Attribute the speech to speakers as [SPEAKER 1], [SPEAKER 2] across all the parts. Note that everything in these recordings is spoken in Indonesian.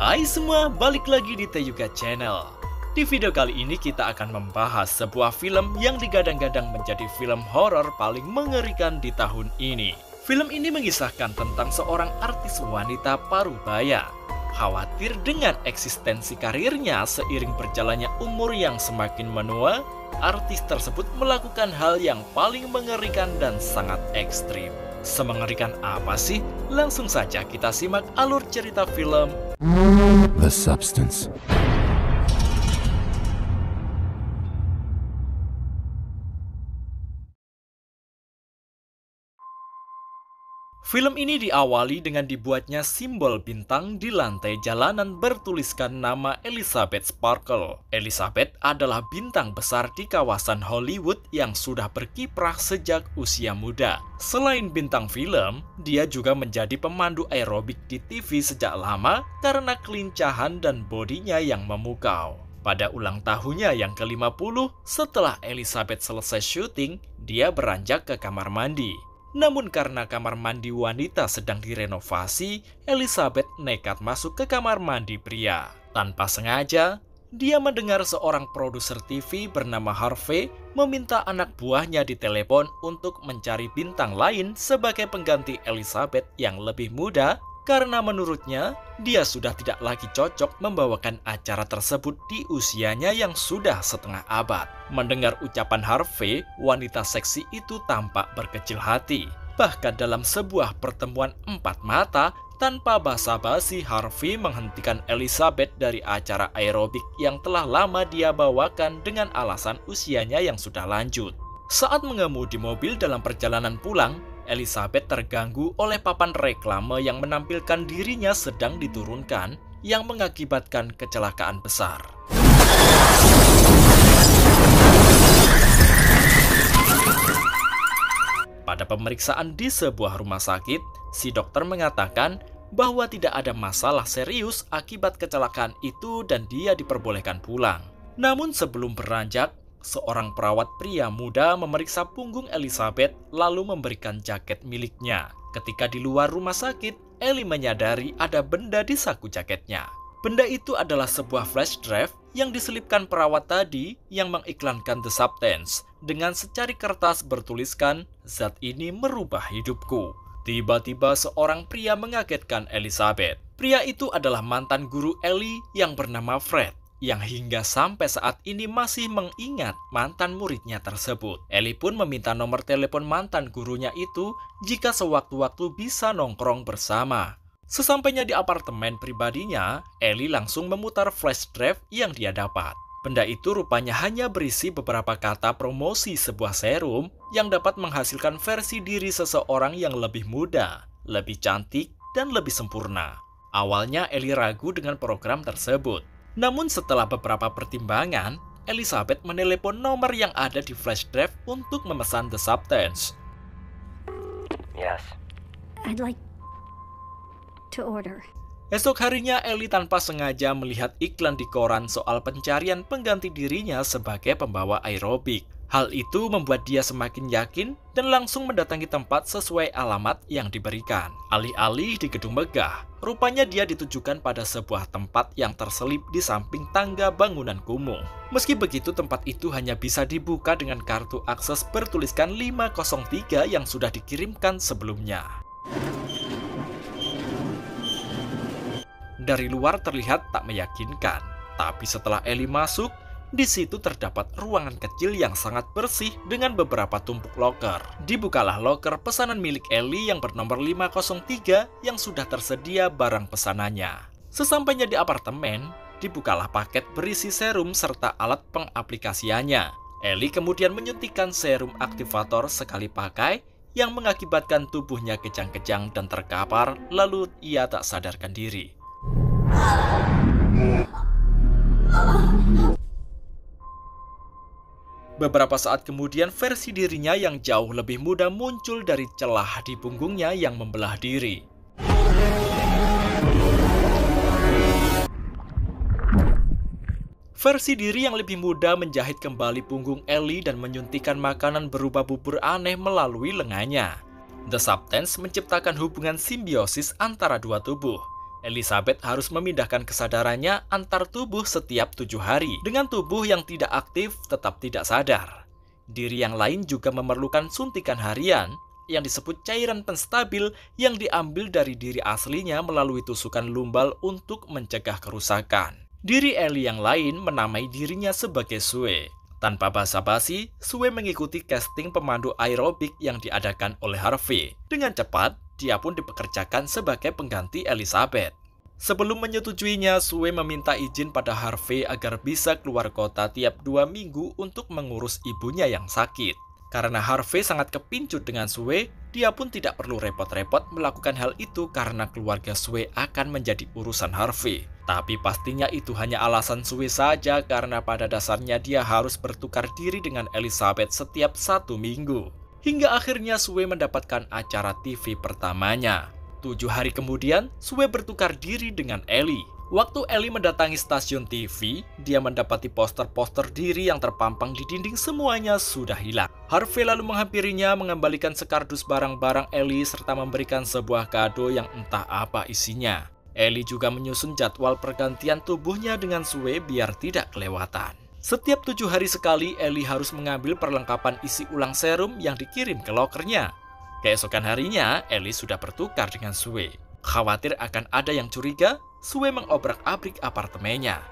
[SPEAKER 1] Hai semua, balik lagi di Teyuka Channel. Di video kali ini kita akan membahas sebuah film yang digadang-gadang menjadi film horor paling mengerikan di tahun ini. Film ini mengisahkan tentang seorang artis wanita parubaya. Khawatir dengan eksistensi karirnya seiring berjalannya umur yang semakin menua, artis tersebut melakukan hal yang paling mengerikan dan sangat ekstrim. Semengerikan apa sih? Langsung saja kita simak alur cerita film
[SPEAKER 2] The Substance.
[SPEAKER 1] Film ini diawali dengan dibuatnya simbol bintang di lantai jalanan bertuliskan nama Elizabeth Sparkle. Elizabeth adalah bintang besar di kawasan Hollywood yang sudah berkiprah sejak usia muda. Selain bintang film, dia juga menjadi pemandu aerobik di TV sejak lama karena kelincahan dan bodinya yang memukau. Pada ulang tahunnya yang ke-50, setelah Elizabeth selesai syuting, dia beranjak ke kamar mandi. Namun karena kamar mandi wanita sedang direnovasi, Elizabeth nekat masuk ke kamar mandi pria. Tanpa sengaja, dia mendengar seorang produser TV bernama Harvey meminta anak buahnya ditelepon untuk mencari bintang lain sebagai pengganti Elizabeth yang lebih muda, karena menurutnya dia sudah tidak lagi cocok membawakan acara tersebut di usianya yang sudah setengah abad. Mendengar ucapan Harvey, wanita seksi itu tampak berkecil hati. Bahkan dalam sebuah pertemuan empat mata, tanpa basa-basi Harvey menghentikan Elizabeth dari acara aerobik yang telah lama dia bawakan dengan alasan usianya yang sudah lanjut. Saat mengemudi mobil dalam perjalanan pulang, Elizabeth terganggu oleh papan reklame yang menampilkan dirinya sedang diturunkan yang mengakibatkan kecelakaan besar. Pada pemeriksaan di sebuah rumah sakit, si dokter mengatakan bahwa tidak ada masalah serius akibat kecelakaan itu dan dia diperbolehkan pulang. Namun sebelum beranjak, seorang perawat pria muda memeriksa punggung Elizabeth lalu memberikan jaket miliknya. Ketika di luar rumah sakit, Ellie menyadari ada benda di saku jaketnya. Benda itu adalah sebuah flash drive yang diselipkan perawat tadi yang mengiklankan The Substance dengan secari kertas bertuliskan, "Zat ini merubah hidupku." Tiba-tiba seorang pria mengagetkan Elizabeth. Pria itu adalah mantan guru Ellie yang bernama Fred, yang hingga sampai saat ini masih mengingat mantan muridnya tersebut. Ellie pun meminta nomor telepon mantan gurunya itu jika sewaktu-waktu bisa nongkrong bersama. Sesampainya di apartemen pribadinya, Ellie langsung memutar flash drive yang dia dapat. Benda itu rupanya hanya berisi beberapa kata promosi sebuah serum yang dapat menghasilkan versi diri seseorang yang lebih muda, lebih cantik, dan lebih sempurna. Awalnya Ellie ragu dengan program tersebut. Namun setelah beberapa pertimbangan, Elizabeth menelepon nomor yang ada di flash drive untuk memesan The Substance.
[SPEAKER 3] Yes.
[SPEAKER 4] I'd like to order.
[SPEAKER 1] Esok harinya Ellie tanpa sengaja melihat iklan di koran soal pencarian pengganti dirinya sebagai pembawa aerobik. Hal itu membuat dia semakin yakin dan langsung mendatangi tempat sesuai alamat yang diberikan. Alih-alih di gedung megah, rupanya dia ditujukan pada sebuah tempat yang terselip di samping tangga bangunan kumuh. Meski begitu, tempat itu hanya bisa dibuka dengan kartu akses bertuliskan 503 yang sudah dikirimkan sebelumnya. Dari luar terlihat tak meyakinkan, tapi setelah Ellie masuk, di situ terdapat ruangan kecil yang sangat bersih dengan beberapa tumpuk loker. Dibukalah loker pesanan milik Ellie yang bernomor 503 yang sudah tersedia barang pesanannya. Sesampainya di apartemen, dibukalah paket berisi serum serta alat pengaplikasiannya. Ellie kemudian menyuntikkan serum aktivator sekali pakai yang mengakibatkan tubuhnya kejang-kejang dan terkapar, lalu ia tak sadarkan diri. Beberapa saat kemudian versi dirinya yang jauh lebih muda muncul dari celah di punggungnya yang membelah diri. Versi diri yang lebih muda menjahit kembali punggung Ellie dan menyuntikkan makanan berupa bubur aneh melalui lengannya. The Substance menciptakan hubungan simbiosis antara dua tubuh. Elizabeth harus memindahkan kesadarannya antar tubuh setiap 7 hari. Dengan tubuh yang tidak aktif tetap tidak sadar. Diri yang lain juga memerlukan suntikan harian yang disebut cairan penstabil yang diambil dari diri aslinya melalui tusukan lumbal untuk mencegah kerusakan. Diri Ellie yang lain menamai dirinya sebagai Sue. Tanpa basa-basi, Sue mengikuti casting pemandu aerobik yang diadakan oleh Harvey. Dengan cepat, dia pun dipekerjakan sebagai pengganti Elizabeth. Sebelum menyetujuinya, Sue meminta izin pada Harvey agar bisa keluar kota tiap 2 minggu untuk mengurus ibunya yang sakit. Karena Harvey sangat kepincut dengan Sue, dia pun tidak perlu repot-repot melakukan hal itu karena keluarga Sue akan menjadi urusan Harvey. Tapi pastinya itu hanya alasan Sue saja karena pada dasarnya dia harus bertukar diri dengan Elizabeth setiap 1 minggu. Hingga akhirnya Sue mendapatkan acara TV pertamanya. 7 hari kemudian, Sue bertukar diri dengan Ellie. Waktu Ellie mendatangi stasiun TV, dia mendapati poster-poster diri yang terpampang di dinding semuanya sudah hilang. Harvey lalu menghampirinya, mengembalikan sekardus barang-barang Ellie serta memberikan sebuah kado yang entah apa isinya. Ellie juga menyusun jadwal pergantian tubuhnya dengan Sue biar tidak kelewatan. Setiap 7 hari sekali, Ellie harus mengambil perlengkapan isi ulang serum yang dikirim ke lokernya. Keesokan harinya, Ellie sudah bertukar dengan Sue. Khawatir akan ada yang curiga, Sue mengobrak-abrik apartemennya.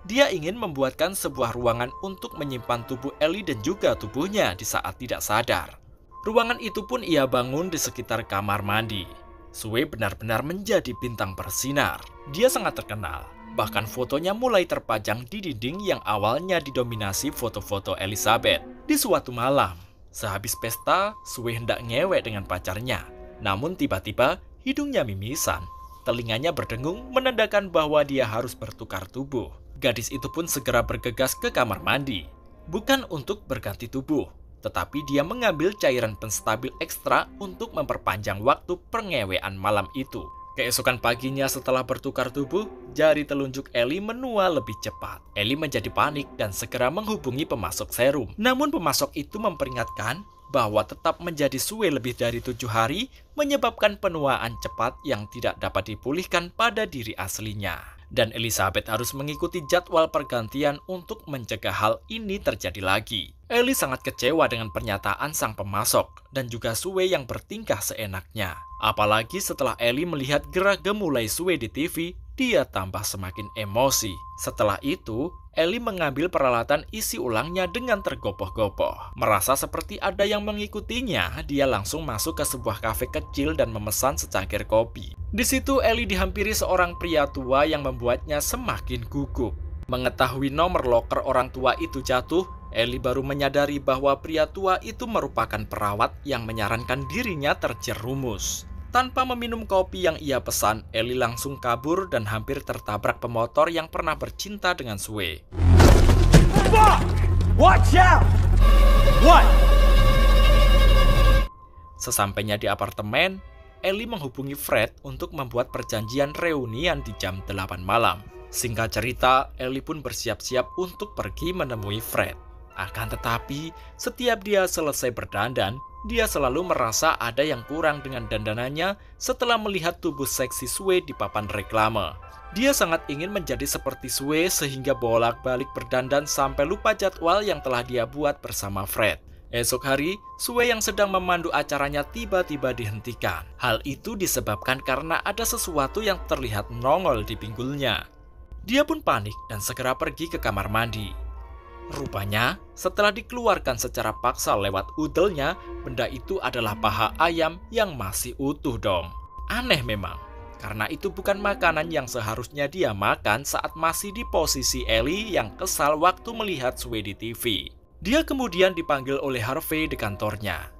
[SPEAKER 1] Dia ingin membuatkan sebuah ruangan untuk menyimpan tubuh Ellie dan juga tubuhnya di saat tidak sadar. Ruangan itu pun ia bangun di sekitar kamar mandi. Sue benar-benar menjadi bintang bersinar. Dia sangat terkenal. Bahkan fotonya mulai terpajang di dinding yang awalnya didominasi foto-foto Elizabeth. Di suatu malam, sehabis pesta, Sue hendak ngewek dengan pacarnya. Namun tiba-tiba, hidungnya mimisan. Telinganya berdengung menandakan bahwa dia harus bertukar tubuh. Gadis itu pun segera bergegas ke kamar mandi. Bukan untuk berganti tubuh, tetapi dia mengambil cairan penstabil ekstra untuk memperpanjang waktu pengewean malam itu. Keesokan paginya setelah bertukar tubuh, jari telunjuk Ellie menua lebih cepat. Ellie menjadi panik dan segera menghubungi pemasok serum. Namun pemasok itu memperingatkan bahwa tetap menjadi Sue lebih dari 7 hari menyebabkan penuaan cepat yang tidak dapat dipulihkan pada diri aslinya. Dan Elizabeth harus mengikuti jadwal pergantian untuk mencegah hal ini terjadi lagi. Ellie sangat kecewa dengan pernyataan sang pemasok dan juga Sue yang bertingkah seenaknya. Apalagi setelah Ellie melihat gerak gemulai Sue di TV, dia tambah semakin emosi. Setelah itu, Ellie mengambil peralatan isi ulangnya dengan tergopoh-gopoh. Merasa seperti ada yang mengikutinya, dia langsung masuk ke sebuah kafe kecil dan memesan secangkir kopi. Di situ Ellie dihampiri seorang pria tua yang membuatnya semakin gugup. Mengetahui nomor loker orang tua itu jatuh, Ellie baru menyadari bahwa pria tua itu merupakan perawat yang menyarankan dirinya terjerumus. Tanpa meminum kopi yang ia pesan, Ellie langsung kabur dan hampir tertabrak pemotor yang pernah bercinta dengan Sue.
[SPEAKER 5] Fuck! Watch out! What?
[SPEAKER 1] Sesampainya di apartemen, Ellie menghubungi Fred untuk membuat perjanjian reunian di jam 8 malam. Singkat cerita, Ellie pun bersiap-siap untuk pergi menemui Fred. Akan tetapi, setiap dia selesai berdandan, dia selalu merasa ada yang kurang dengan dandanannya setelah melihat tubuh seksi Sue di papan reklame. Dia sangat ingin menjadi seperti Sue sehingga bolak-balik berdandan sampai lupa jadwal yang telah dia buat bersama Fred. Esok hari, Sue yang sedang memandu acaranya tiba-tiba dihentikan. Hal itu disebabkan karena ada sesuatu yang terlihat nongol di pinggulnya. Dia pun panik dan segera pergi ke kamar mandi. Rupanya, setelah dikeluarkan secara paksa lewat udelnya, benda itu adalah paha ayam yang masih utuh dong. Aneh memang, karena itu bukan makanan yang seharusnya dia makan saat masih di posisi Ellie yang kesal waktu melihat Sue di TV. Dia kemudian dipanggil oleh Harvey di kantornya.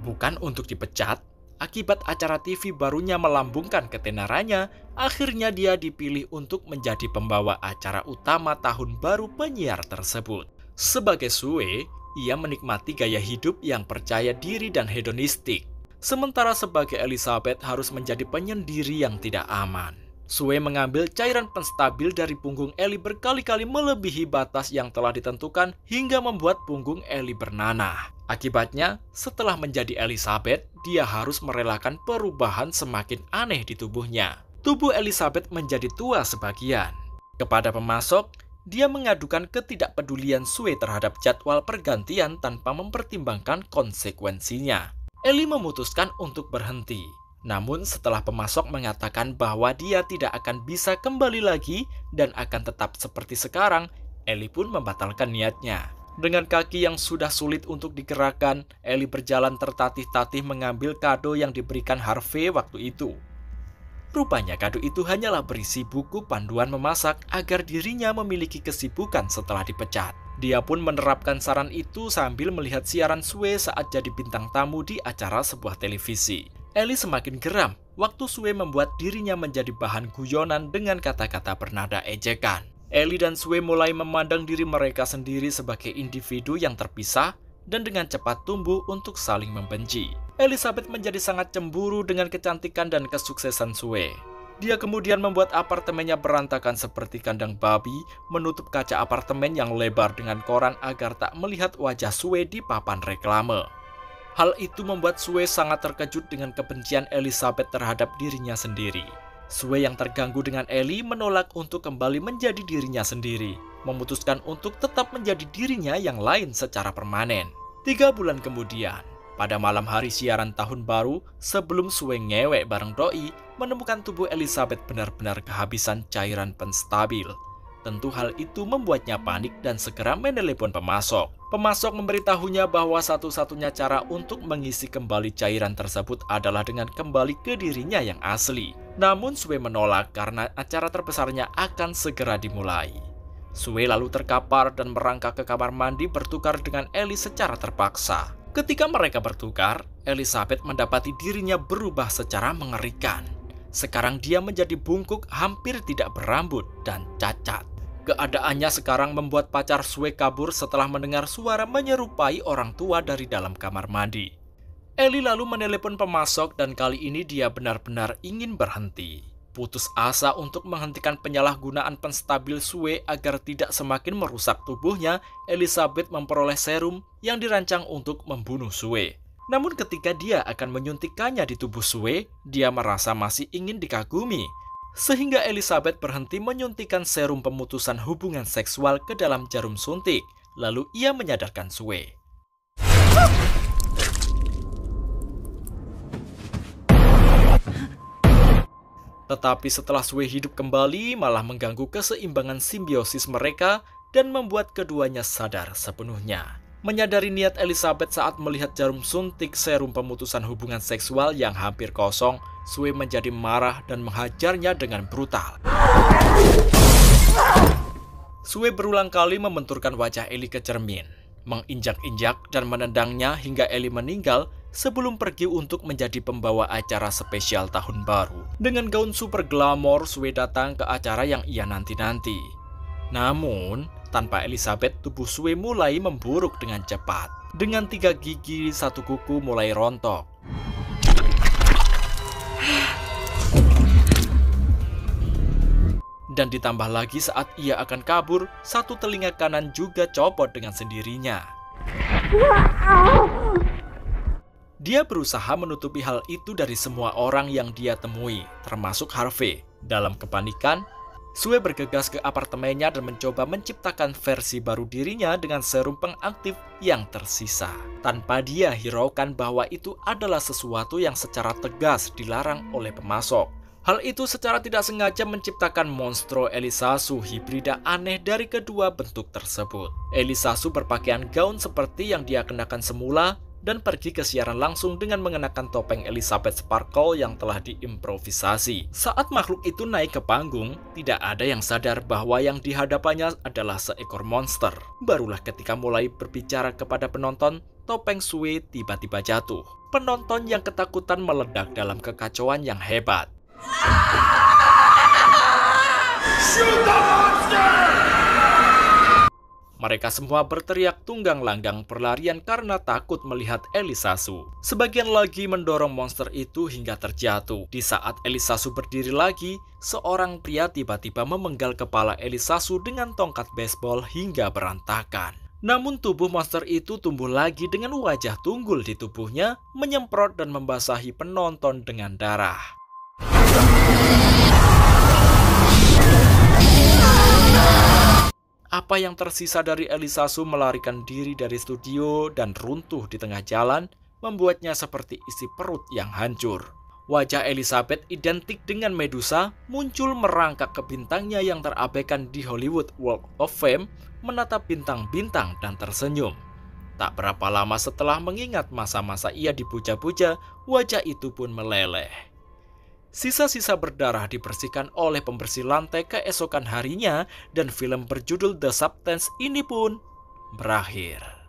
[SPEAKER 1] Bukan untuk dipecat, akibat acara TV barunya melambungkan ketenarannya, akhirnya dia dipilih untuk menjadi pembawa acara utama tahun baru penyiar tersebut. Sebagai Sue, ia menikmati gaya hidup yang percaya diri dan hedonistik. Sementara sebagai Elizabeth harus menjadi penyendiri yang tidak aman. Sue mengambil cairan penstabil dari punggung Ellie berkali-kali melebihi batas yang telah ditentukan hingga membuat punggung Ellie bernanah. Akibatnya, setelah menjadi Elizabeth, dia harus merelakan perubahan semakin aneh di tubuhnya. tubuh Elizabeth menjadi tua sebagian. Kepada pemasok, dia mengadukan ketidakpedulian Sue terhadap jadwal pergantian tanpa mempertimbangkan konsekuensinya. Ellie memutuskan untuk berhenti. Namun setelah pemasok mengatakan bahwa dia tidak akan bisa kembali lagi dan akan tetap seperti sekarang, Ellie pun membatalkan niatnya. Dengan kaki yang sudah sulit untuk digerakkan, Ellie berjalan tertatih-tatih mengambil kado yang diberikan Harvey waktu itu. Rupanya kado itu hanyalah berisi buku panduan memasak agar dirinya memiliki kesibukan setelah dipecat. Dia pun menerapkan saran itu sambil melihat siaran Sue saat jadi bintang tamu di acara sebuah televisi. Ellie semakin geram waktu Sue membuat dirinya menjadi bahan guyonan dengan kata-kata bernada ejekan. Ellie dan Sue mulai memandang diri mereka sendiri sebagai individu yang terpisah dan dengan cepat tumbuh untuk saling membenci. Elizabeth menjadi sangat cemburu dengan kecantikan dan kesuksesan Sue. Dia kemudian membuat apartemennya berantakan seperti kandang babi, menutup kaca apartemen yang lebar dengan koran agar tak melihat wajah Sue di papan reklame. Hal itu membuat Sue sangat terkejut dengan kebencian Elizabeth terhadap dirinya sendiri. Sue yang terganggu dengan Ellie menolak untuk kembali menjadi dirinya sendiri, memutuskan untuk tetap menjadi dirinya yang lain secara permanen. 3 bulan kemudian, pada malam hari siaran tahun baru, sebelum Sue ngewek bareng doi, menemukan tubuh Elizabeth benar-benar kehabisan cairan penstabil. Tentu hal itu membuatnya panik dan segera menelepon pemasok. Pemasok memberitahunya bahwa satu-satunya cara untuk mengisi kembali cairan tersebut adalah dengan kembali ke dirinya yang asli. Namun Sue menolak karena acara terbesarnya akan segera dimulai. Sue lalu terkapar dan merangkak ke kamar mandi bertukar dengan Ellie secara terpaksa. Ketika mereka bertukar, Elizabeth mendapati dirinya berubah secara mengerikan. Sekarang dia menjadi bungkuk, hampir tidak berambut, dan cacat. Keadaannya sekarang membuat pacar Sue kabur setelah mendengar suara menyerupai orang tua dari dalam kamar mandi. Ellie lalu menelepon pemasok dan kali ini dia benar-benar ingin berhenti. Putus asa untuk menghentikan penyalahgunaan penstabil Sue agar tidak semakin merusak tubuhnya, Elizabeth memperoleh serum yang dirancang untuk membunuh Sue. Namun ketika dia akan menyuntikannya di tubuh Sue, dia merasa masih ingin dikagumi. Sehingga Elizabeth berhenti menyuntikkan serum pemutusan hubungan seksual ke dalam jarum suntik. Lalu ia menyadarkan Sue. Tetapi setelah Sue hidup kembali, malah mengganggu keseimbangan simbiosis mereka dan membuat keduanya sadar sepenuhnya. Menyadari niat Elizabeth saat melihat jarum suntik serum pemutusan hubungan seksual yang hampir kosong, Sue menjadi marah dan menghajarnya dengan brutal. Sue berulang kali membenturkan wajah Ellie ke cermin, menginjak-injak dan menendangnya hingga Ellie meninggal sebelum pergi untuk menjadi pembawa acara spesial tahun baru. Dengan gaun super glamor, Sue datang ke acara yang ia nanti-nanti. Namun, tanpa Elizabeth, tubuh Sue mulai memburuk dengan cepat. Dengan 3 gigi, 1 kuku mulai rontok. Dan ditambah lagi saat ia akan kabur, 1 telinga kanan juga copot dengan sendirinya. Dia berusaha menutupi hal itu dari semua orang yang dia temui, termasuk Harvey. Dalam kepanikan, Sue bergegas ke apartemennya dan mencoba menciptakan versi baru dirinya dengan serum pengaktif yang tersisa. Tanpa dia hiraukan bahwa itu adalah sesuatu yang secara tegas dilarang oleh pemasok. Hal itu secara tidak sengaja menciptakan monstro Elisasu hibrida aneh dari kedua bentuk tersebut. Elisasu berpakaian gaun seperti yang dia kenakan semula dan pergi ke siaran langsung dengan mengenakan topeng Elizabeth Sparkle yang telah diimprovisasi. Saat makhluk itu naik ke panggung, tidak ada yang sadar bahwa yang dihadapannya adalah seekor monster. Barulah ketika mulai berbicara kepada penonton, topeng Sue tiba-tiba jatuh. Penonton yang ketakutan meledak dalam kekacauan yang hebat.
[SPEAKER 5] Shoot the monster!
[SPEAKER 1] Mereka semua berteriak tunggang langgang berlarian karena takut melihat Elisasu. Sebagian lagi mendorong monster itu hingga terjatuh. Di saat Elisasu berdiri lagi, seorang pria tiba-tiba memenggal kepala Elisasu dengan tongkat baseball hingga berantakan. Namun tubuh monster itu tumbuh lagi dengan wajah tunggul di tubuhnya, menyemprot dan membasahi penonton dengan darah. Apa yang tersisa dari Elisa Su melarikan diri dari studio dan runtuh di tengah jalan membuatnya seperti isi perut yang hancur. Wajah Elizabeth identik dengan Medusa muncul merangkak ke bintangnya yang terabaikan di Hollywood Walk of Fame, menatap bintang-bintang dan tersenyum. Tak berapa lama setelah mengingat masa-masa ia dipuja-puja, wajah itu pun meleleh. Sisa-sisa berdarah dibersihkan oleh pembersih lantai keesokan harinya dan film berjudul The Substance ini pun berakhir.